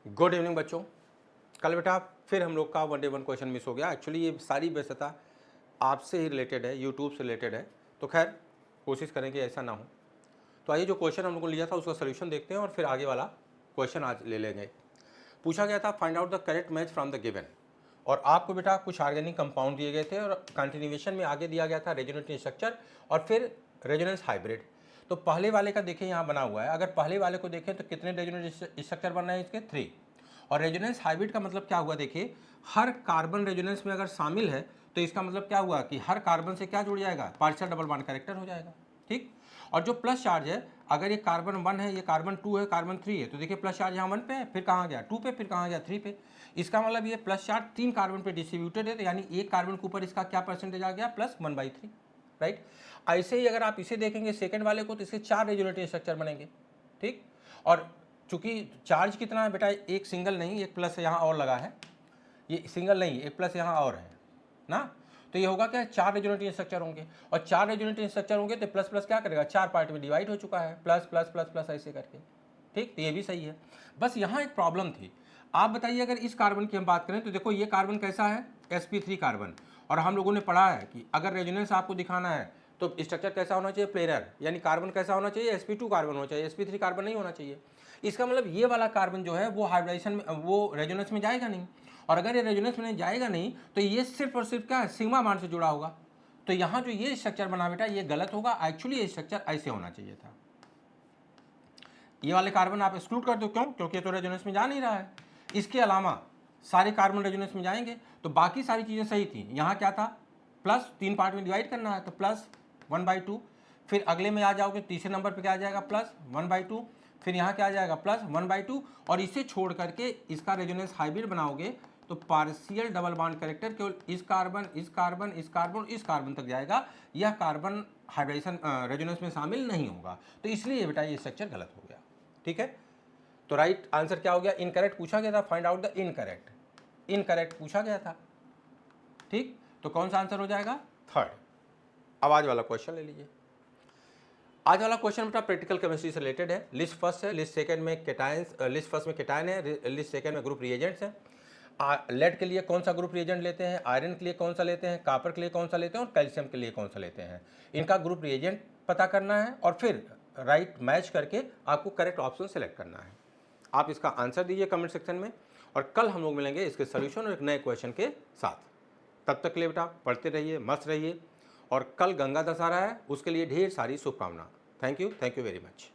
Good evening बच्चों। कल बेटा फिर हम लोग का 1 डे 1 क्वेश्चन मिस हो गया। एक्चुअली ये सारी व्यस्तता आपसे ही रिलेटेड है, यूट्यूब से रिलेटेड है, तो खैर कोशिश करेंगे ऐसा ना हो। तो आइए जो क्वेश्चन हम लोगों ने लिया था उसका सोल्यूशन देखते हैं और फिर आगे वाला क्वेश्चन आज ले लेंगे। पूछा गया था find out the correct match from the given, और आपको बेटा कुछ ऑर्गेनिक कंपाउंड दिए गए थे और कंटिन्यूएशन में आगे दिया गया था रेजोनेटिव स्ट्रक्चर और फिर रेजोनेंस हाइब्रिड। तो पहले वाले का देखिए यहाँ बना हुआ है, अगर पहले वाले को देखें तो कितने रेजोनेंस स्ट्रक्चर बन रहे हैं इसके 3, और रेजोनेंस हाइब्रिड का मतलब क्या हुआ देखिए, हर कार्बन रेजोनेंस में अगर शामिल है तो इसका मतलब क्या हुआ कि हर कार्बन से क्या जुड़ जाएगा, पार्शियल डबल बॉन्ड कैरेक्टर हो जाएगा। ठीक, और जो प्लस चार्ज है, अगर ये कार्बन 1 है, ये कार्बन 2 है, कार्बन 3 है, तो देखिए प्लस चार्ज यहाँ 1 पे है, फिर कहाँ गया 2 पे, फिर कहाँ गया 3 पे। इसका मतलब ये प्लस चार्ज 3 कार्बन पे डिस्ट्रीब्यूटेड है, तो यानी एक कार्बन के ऊपर इसका क्या परसेंटेज आ गया, प्लस 1/3। राइट, ऐसे ही अगर आप इसे देखेंगे सेकंड वाले को, तो इसके 4 रेजोनेटिव स्ट्रक्चर बनेंगे। ठीक, और चूंकि चार्ज कितना है बेटा, एक सिंगल नहीं, एक प्लस यहाँ और लगा है, ये सिंगल नहीं, एक प्लस यहाँ और है ना, तो ये होगा क्या, 4 रेजोनेटिव स्ट्रक्चर होंगे, और 4 रेजोनेटिव स्ट्रक्चर होंगे तो प्लस प्लस क्या करेगा, 4 पार्ट में डिवाइड हो चुका है, प्लस प्लस प्लस प्लस ऐसे करके। ठीक, तो ये भी सही है। बस यहाँ एक प्रॉब्लम थी, आप बताइए अगर इस कार्बन की हम बात करें तो देखो ये कार्बन कैसा है, sp3 कार्बन, और हम लोगों ने पढ़ा है कि अगर रेजोनेंस आपको दिखाना है तो स्ट्रक्चर कैसा होना चाहिए, प्लेनर, यानी कार्बन कैसा होना चाहिए, sp2 कार्बन होना चाहिए, sp3 कार्बन नहीं होना चाहिए। इसका मतलब ये वाला कार्बन जो है वो हाइब्रिडाइजेशन में, वो रेजोनेंस में जाएगा नहीं, और अगर ये रेजोनेंस में जाएगा नहीं तो ये सिर्फ और सिर्फ क्या है, सिग्मा बॉन्ड से जुड़ा होगा। तो यहाँ जो ये स्ट्रक्चर बना बेटा ये गलत होगा, एक्चुअली ये स्ट्रक्चर ऐसे होना चाहिए था। ये वाले कार्बन आप एक्सक्लूड कर दो, क्यों, क्योंकि ये तो रेजोनेंस में जा नहीं रहा है। इसके अलावा सारे कार्बन रेजोनेंस में जाएंगे, तो बाकी सारी चीज़ें सही थी। यहाँ क्या था, प्लस 3 पार्ट में डिवाइड करना है तो प्लस 1/2, फिर अगले में आ जाओगे तीसरे नंबर पे क्या आ जाएगा, प्लस 1/2, फिर यहाँ क्या आ जाएगा, प्लस 1/2, और इसे छोड़ करके इसका रेजोनेंस हाइब्रिड बनाओगे तो पार्शियल डबल बॉन्ड कैरेक्टर केवल इस कार्बन, इस कार्बन, इस कार्बन, इस कार्बन तक जाएगा, यह कार्बन हाइब्रिडाइजेशन रेजोनेंस में शामिल नहीं होगा। तो इसलिए बेटा ये स्ट्रक्चर गलत हो गया। ठीक है, तो राइट आंसर क्या हो गया, इनकरेक्ट पूछा गया था, find out the incorrect, incorrect पूछा गया था। ठीक, तो कौन सा आंसर हो जाएगा, 3rd। अब आज वाला क्वेश्चन ले लीजिए। आज वाला क्वेश्चन बेटा प्रैक्टिकल केमिस्ट्री से रिलेटेड है। लिस्ट फर्स्ट है, लिस्ट सेकंड में केटायंस, लिस्ट फर्स्ट में केटायन है, लिस्ट सेकंड में ग्रुप रिएजेंट्स है। लेड के लिए कौन सा ग्रुप रिएजेंट लेते हैं, आयरन के लिए कौन सा लेते हैं, कॉपर के लिए कौन सा लेते हैं, और कैल्शियम के लिए कौन सा लेते हैं, इनका ग्रुप रिएजेंट पता करना है और फिर राइट मैच करके आपको करेक्ट ऑप्शन सेलेक्ट करना है। आप इसका आंसर दीजिए कमेंट सेक्शन में, और कल हम लोग मिलेंगे इसके सोल्यूशन और एक नए क्वेश्चन के साथ। तब तक के लिए बेटा पढ़ते रहिए, मस्त रहिए, और कल गंगा दशहरा है, उसके लिए ढेर सारी शुभकामना। Thank you very much.